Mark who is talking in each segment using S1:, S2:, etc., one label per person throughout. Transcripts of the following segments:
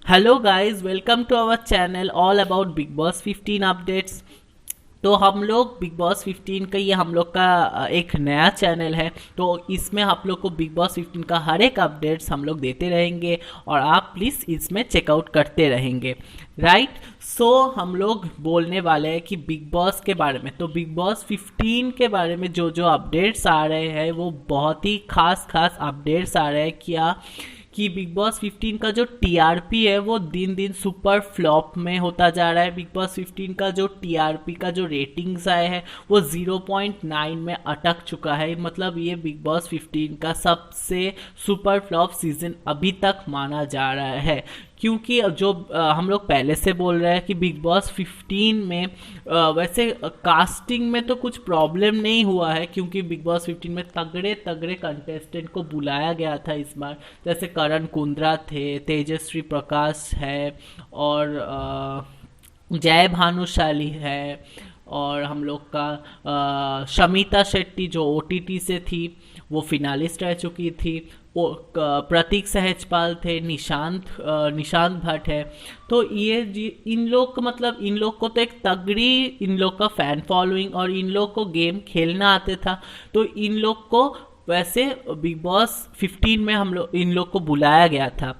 S1: Hello guys, welcome to our channel all about Bigg Boss 15 updates. तो हम लोग big Boss 15 का ये हम लोग का एक नया चैनल है। तो इसमें आप लोग को बिग बॉस 15 का हर एक अपडेट्स हम लोग देते रहेंगे और आप प्लीज़ इसमें चेकआउट करते रहेंगे। राइट। सो हम लोग बोलने वाले हैं कि बिग बॉस के बारे में। तो बिग बॉस 15 के बारे में जो जो अपडेट्स आ रहे हैं वो बहुत ही खास खास अपडेट्स आ रहे हैं। क्या कि बिग बॉस 15 का जो टीआरपी है वो दिन दिन सुपर फ्लॉप में होता जा रहा है। बिग बॉस 15 का जो टीआरपी का जो रेटिंग्स आए हैं वो 0.9 में अटक चुका है। मतलब ये बिग बॉस 15 का सबसे सुपर फ्लॉप सीजन अभी तक माना जा रहा है। क्योंकि जो हम लोग पहले से बोल रहे हैं कि बिग बॉस 15 में वैसे कास्टिंग में तो कुछ प्रॉब्लम नहीं हुआ है, क्योंकि बिग बॉस 15 में तगड़े तगड़े कंटेस्टेंट को बुलाया गया था इस बार। जैसे करण कुंद्रा थे, तेजस्वी प्रकाश है और जय भानुशाली है और हम लोग का शमिता शेट्टी जो ओटीटी से थी वो फिनालिस्ट रह चुकी थी। वो प्रतीक सहजपाल थे, निशांत भट्ट है। तो ये इन लोग को मतलब इन लोग को तो एक तगड़ी इन लोग का फैन फॉलोइंग और इन लोग को गेम खेलना आते था। तो इन लोग को वैसे बिग बॉस 15 में हम लोग इन लोग को बुलाया गया था।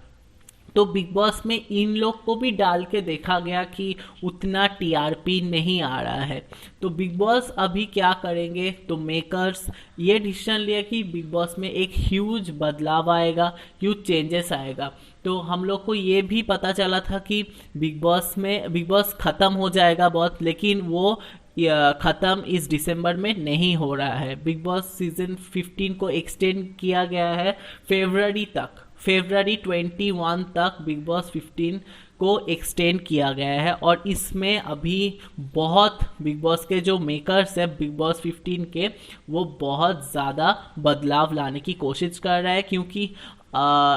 S1: तो बिग बॉस में इन लोग को भी डाल के देखा गया कि उतना टीआरपी नहीं आ रहा है। तो बिग बॉस अभी क्या करेंगे, तो मेकर्स ये डिसीजन लिया कि बिग बॉस में एक ह्यूज बदलाव आएगा, ह्यूज चेंजेस आएगा। तो हम लोग को ये भी पता चला था कि बिग बॉस ख़त्म हो जाएगा बहुत, लेकिन वो ख़त्म इस दिसंबर में नहीं हो रहा है। बिग बॉस सीजन 15 को एक्सटेंड किया गया है फेब्रवरी 21 तक बिग बॉस 15 को एक्सटेंड किया गया है। और इसमें अभी बहुत बिग बॉस के जो मेकर्स है बिग बॉस 15 के, वो बहुत ज़्यादा बदलाव लाने की कोशिश कर रहा है। क्योंकि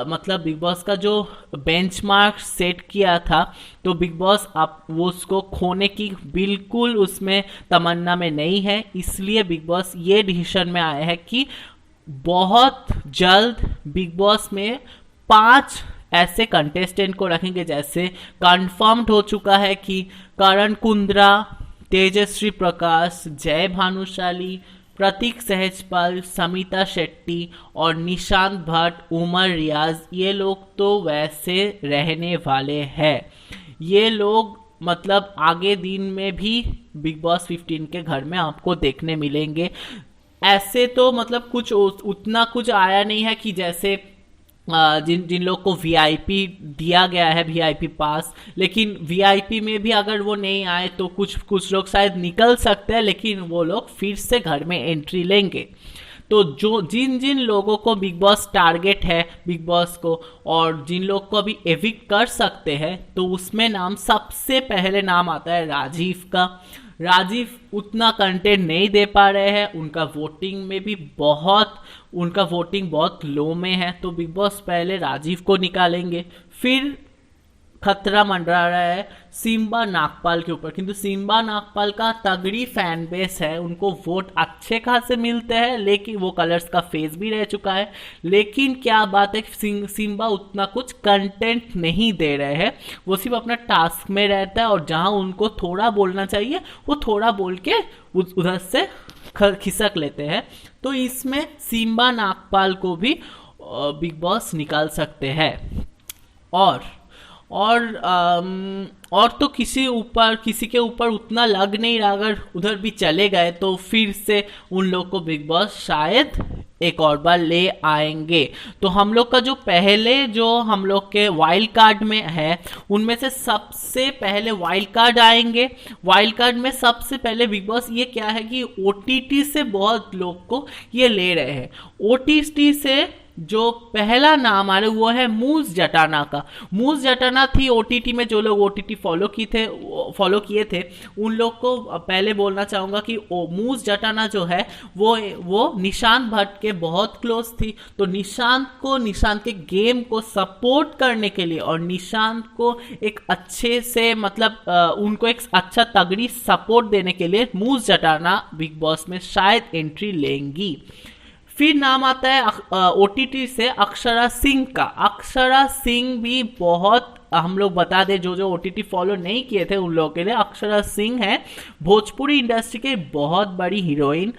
S1: मतलब बिग बॉस का जो बेंचमार्क सेट किया था, तो बिग बॉस आप वो उसको खोने की बिल्कुल उसमें तमन्ना में नहीं है। इसलिए बिग बॉस ये डिसीजन में आया है कि बहुत जल्द बिग बॉस में 5 ऐसे कंटेस्टेंट को रखेंगे। जैसे कंफर्म्ड हो चुका है कि करण कुंद्रा, तेजस्वी प्रकाश, जय भानुशाली, प्रतीक सहजपाल, समिता शेट्टी और निशांत भट्ट, उमर रियाज, ये लोग तो वैसे रहने वाले हैं। ये लोग मतलब आगे दिन में भी बिग बॉस 15 के घर में आपको देखने मिलेंगे। ऐसे तो मतलब कुछ उतना कुछ आया नहीं है कि जैसे जिन जिन लोग को वीआईपी दिया गया है, वीआईपी पास, लेकिन वीआईपी में भी अगर वो नहीं आए तो कुछ कुछ लोग शायद निकल सकते हैं, लेकिन वो लोग फिर से घर में एंट्री लेंगे। तो जो जिन जिन लोगों को बिग बॉस टारगेट है बिग बॉस को, और जिन लोग को अभी एविक्ट कर सकते हैं, तो उसमें नाम सबसे पहले नाम आता है राजीव का। राजीव उतना कंटेंट नहीं दे पा रहे हैं, उनका वोटिंग बहुत लो में है। तो बिग बॉस पहले राजीव को निकालेंगे। फिर खतरा मंडरा रहा है सिम्बा नागपाल के ऊपर, किंतु सिम्बा नागपाल का तगड़ी फैन बेस है, उनको वोट अच्छे खासे मिलते हैं, लेकिन वो कलर्स का फेस भी रह चुका है। लेकिन क्या बात है, सिम्बा उतना कुछ कंटेंट नहीं दे रहे हैं, वो सिर्फ अपना टास्क में रहता है और जहां उनको थोड़ा बोलना चाहिए वो थोड़ा बोल के उधर से खिसक लेते हैं। तो इसमें सिम्बा नागपाल को भी बिग बॉस निकाल सकते हैं। और और तो किसी के ऊपर उतना लग नहीं रहा। अगर उधर भी चले गए तो फिर से उन लोग को बिग बॉस शायद एक और बार ले आएंगे। तो हम लोग का जो पहले जो हम लोग के वाइल्ड कार्ड में है, उनमें से सबसे पहले वाइल्ड कार्ड आएंगे। वाइल्ड कार्ड में सबसे पहले बिग बॉस ये क्या है कि ओटीटी से बहुत लोग को ये ले रहे हैं। ओटीटी से जो पहला नाम आ रहा है वो है मूस जटाना का। मूस जटाना थी ओटीटी में, जो लोग ओटीटी फॉलो किए थे उन लोग को पहले बोलना चाहूंगा कि मूस जटाना जो है वो निशांत भट्ट के बहुत क्लोज थी। तो निशांत के गेम को सपोर्ट करने के लिए और निशांत को एक अच्छे से मतलब उनको एक अच्छा तगड़ी सपोर्ट देने के लिए मूस जटाना बिग बॉस में शायद एंट्री लेंगी। फिर नाम आता है ओटीटी से अक्षरा सिंह का। अक्षरा सिंह भी बहुत हम लोग बता दें, जो जो ओटीटी फॉलो नहीं किए थे उन लोगों के लिए, अक्षरा सिंह है भोजपुरी इंडस्ट्री के बहुत बड़ी हीरोइन।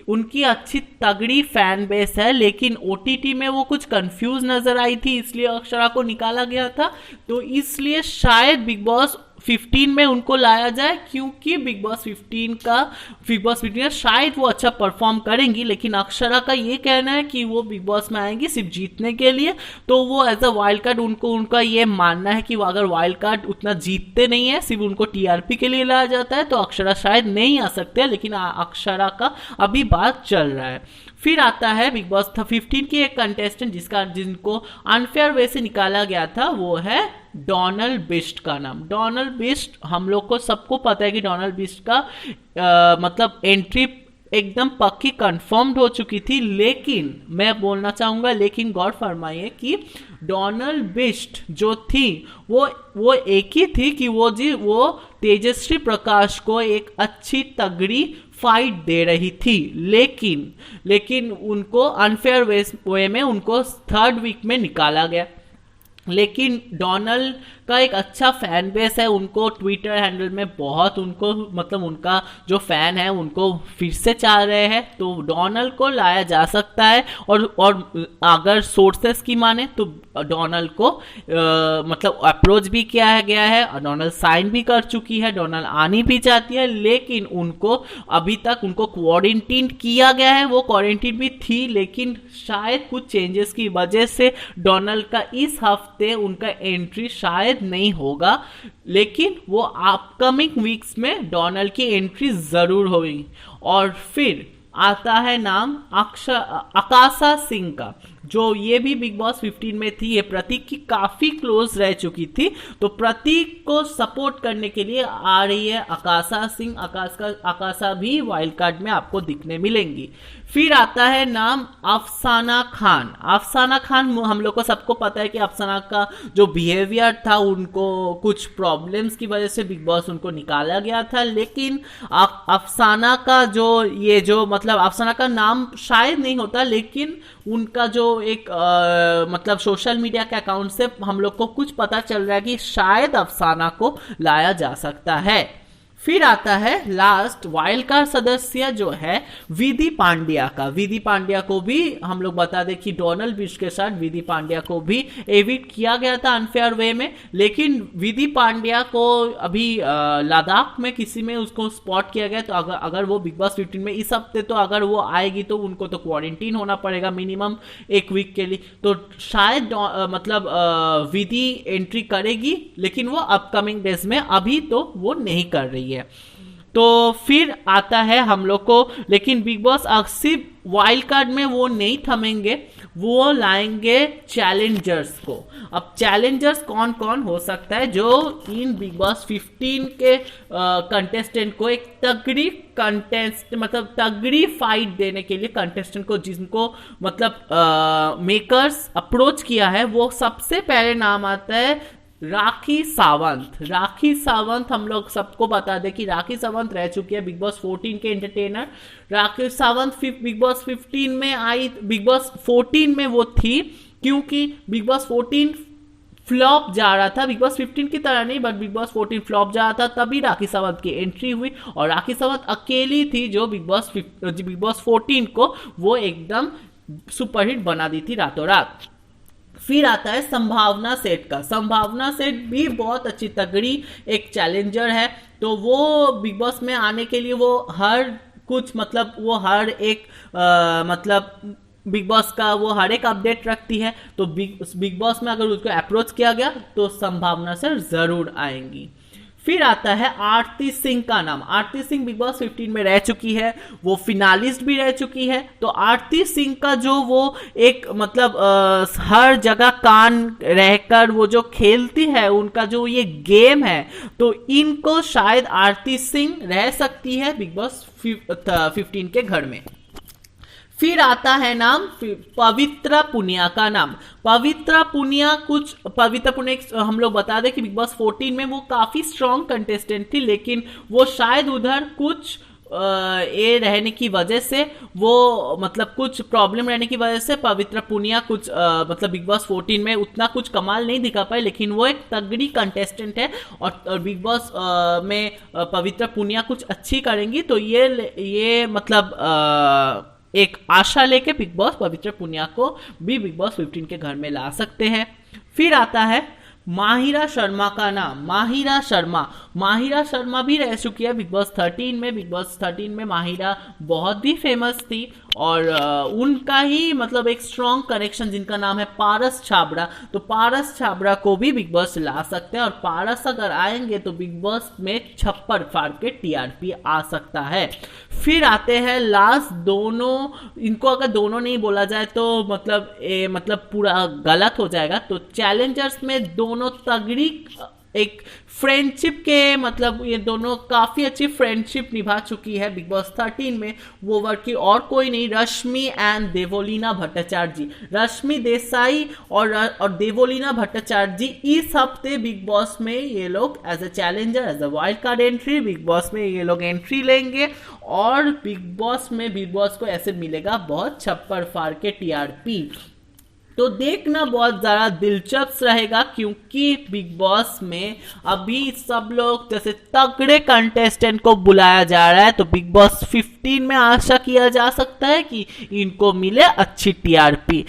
S1: उनकी अच्छी तगड़ी फैन बेस है, लेकिन ओटीटी में वो कुछ कंफ्यूज नजर आई थी, इसलिए अक्षरा को निकाला गया था। तो इसलिए शायद बिग बॉस 15 में उनको लाया जाए, क्योंकि बिग बॉस 15 शायद वो अच्छा परफॉर्म करेंगी। लेकिन अक्षरा का ये कहना है कि वो बिग बॉस में आएंगी सिर्फ जीतने के लिए, तो वो एज अ वाइल्ड कार्ड, उनका ये मानना है कि वो अगर वाइल्ड कार्ड उतना जीतते नहीं है, सिर्फ उनको टीआरपी के लिए लाया जाता है, तो अक्षरा शायद नहीं आ सकते। लेकिन अक्षरा का अभी बात चल रहा है। फिर आता है बिग बॉस 15 की एक कंटेस्टेंट जिनको अनफेयर वे से निकाला गया था, वो है डोनाल्ड बिस्ट का नाम। डोनाल्ड बिस्ट, हम लोग को सबको पता है कि डोनाल्ड बिस्ट का मतलब एंट्री एकदम पक्की कंफर्म्ड हो चुकी थी। लेकिन मैं बोलना चाहूंगा, लेकिन गौर फरमाइए कि डोनाल्ड बिस्ट जो थी वो एक ही थी कि वो तेजस्वी प्रकाश को एक अच्छी तगड़ी फाइट दे रही थी। लेकिन उनको अनफेयर वे में उनको 3rd वीक में निकाला गया। लेकिन डोनाल्ड का एक अच्छा फैन बेस है, उनको ट्विटर हैंडल में बहुत उनका जो फैन है उनको फिर से चाह रहे हैं, तो डोनाल्ड को लाया जा सकता है। और अगर सोर्सेस की माने तो डोनाल्ड को अप्रोच भी किया गया है, डोनाल्ड साइन भी कर चुकी है, डोनाल्ड आनी भी चाहती है। लेकिन उनको अभी तक उनको क्वारंटीन किया गया है, वो क्वारंटीन भी थी, लेकिन शायद कुछ चेंजेस की वजह से डोनाल्ड का इस हफ्ते उनका एंट्री शायद नहीं होगा। लेकिन वो अपकमिंग वीक्स में डोनाल्ड की एंट्री जरूर होगी। और फिर आता है नाम आकाशा सिंह का, जो ये भी बिग बॉस 15 में थी। ये प्रतीक की काफी क्लोज रह चुकी थी, तो प्रतीक को सपोर्ट करने के लिए आ रही है आकाशा सिंह। आकाशा भी वाइल्ड कार्ड में आपको दिखने मिलेंगी। फिर आता है नाम अफसाना खान। अफसाना खान, हम लोग को सबको पता है कि अफसाना का जो बिहेवियर था, उनको कुछ प्रॉब्लम्स की वजह से बिग बॉस उनको निकाला गया था। लेकिन अफसाना का अफसाना का नाम शायद नहीं होता, लेकिन उनका जो एक सोशल मीडिया के अकाउंट से हम लोग को कुछ पता चल रहा है कि शायद अफसाना को लाया जा सकता है। फिर आता है लास्ट वाइल्ड कार्ड सदस्य जो है विधि पांड्या का। विधि पांड्या को भी हम लोग बता दें कि डोनाल्ड बिस्ट के साथ विधि पांड्या को भी एविक्ट किया गया था अनफेयर वे में। लेकिन विधि पांड्या को अभी लद्दाख में किसी में उसको स्पॉट किया गया, तो अगर वो बिग बॉस 15 में इस हफ्ते तो अगर वो आएगी तो उनको तो क्वारंटीन होना पड़ेगा मिनिमम 1 वीक के लिए। तो शायद विधि एंट्री करेगी, लेकिन वो अपकमिंग डेज में, अभी तो वो नहीं कर रही है। तो फिर आता है हम लोग को, लेकिन बिग बॉस सिर्फ वाइल्ड कार्ड में वो नहीं थमेंगे, वो लाएंगे चैलेंजर्स को। अब चैलेंजर्स कौन कौन हो सकता है जो इन बिग बॉस 15 के कंटेस्टेंट को एक तगड़ी फाइट देने के लिए कंटेस्टेंट को जिनको मेकर्स अप्रोच किया है, वो सबसे पहले नाम आता है राखी सावंत। राखी सावंत, हम लोग सबको बता दें कि राखी सावंत रह चुकी है बिग बॉस 14 के entertainer. Rakhi Sawant big Boss 15 में आई, बिग बॉस 14 में वो थी क्योंकि बिग बॉस 14 फ्लॉप जा रहा था। बिग बॉस 15 की तरह नहीं, बट बिग बॉस 14 फ्लॉप जा रहा था, तभी राखी सावंत की एंट्री हुई। और राखी सावंत अकेली थी जो बिग बॉस 14 को वो एकदम सुपरहिट बना दी थी रातों रात। फिर आता है संभावना सेठ का। संभावना सेठ भी बहुत अच्छी तगड़ी एक चैलेंजर है, तो वो बिग बॉस में आने के लिए वो हर बिग बॉस का वो हर एक अपडेट रखती है। तो बिग बॉस में अगर उसको अप्रोच किया गया तो संभावना से जरूर आएंगी। फिर आता है आरती सिंह का नाम। आरती सिंह बिग बॉस 15 में रह चुकी है, वो फिनालिस्ट भी रह चुकी है। तो आरती सिंह का जो वो एक हर जगह कान रहकर वो जो खेलती है, उनका जो ये गेम है, तो इनको शायद आरती सिंह रह सकती है बिग बॉस 15 के घर में। फिर आता है नाम पवित्रा पुनिया का नाम। पवित्रा पुनिया हम लोग बता दें कि बिग बॉस 14 में वो काफी स्ट्रॉन्ग कंटेस्टेंट थी, लेकिन वो शायद उधर कुछ ये रहने की वजह से वो मतलब कुछ प्रॉब्लम रहने की वजह से पवित्र पुनिया कुछ मतलब बिग बॉस 14 में उतना कुछ कमाल नहीं दिखा पाए, लेकिन वो एक तगड़ी कंटेस्टेंट है और बिग बॉस में पवित्र पुनिया कुछ अच्छी करेंगी, तो ये मतलब एक आशा लेके बिग बॉस पवित्र पुनिया को भी बिग बॉस 15 के घर में ला सकते हैं। फिर आता है माहिरा शर्मा का नाम। माहिरा शर्मा भी रह चुकी है बिग बॉस 13 में। बिग बॉस 13 में माहिरा बहुत ही फेमस थी और उनका ही मतलब एक स्ट्रॉन्ग कनेक्शन जिनका नाम है पारस छाबड़ा, तो पारस छाबड़ा को भी बिग बॉस ला सकते हैं और पारस अगर आएंगे तो बिग बॉस में छप्पर फाड़ के टीआरपी आ सकता है। फिर आते हैं लास्ट दोनों, इनको अगर दोनों नहीं बोला जाए तो मतलब पूरा गलत हो जाएगा, तो चैलेंजर्स में दोनों तगड़ी एक फ्रेंडशिप के मतलब ये दोनों काफी अच्छी फ्रेंडशिप निभा चुकी है बिग बॉस 13 में। वो वर्की और कोई नहीं, रश्मि एंड देवोलीना भट्टाचार्य जी। रश्मि देसाई और देवोलीना भट्टाचार्य जी इस हफ्ते बिग बॉस में ये लोग as a challenger, as a wild card entry Bigg Boss में ये लोग एंट्री लेंगे और बिग बॉस को ऐसे मिलेगा बहुत छप्पर फाड़ के टीआरपी। तो देखना बहुत ज़्यादा दिलचस्प रहेगा, क्योंकि बिग बॉस में अभी सब लोग जैसे तगड़े कंटेस्टेंट को बुलाया जा रहा है, तो बिग बॉस 15 में आशा किया जा सकता है कि इनको मिले अच्छी टीआरपी।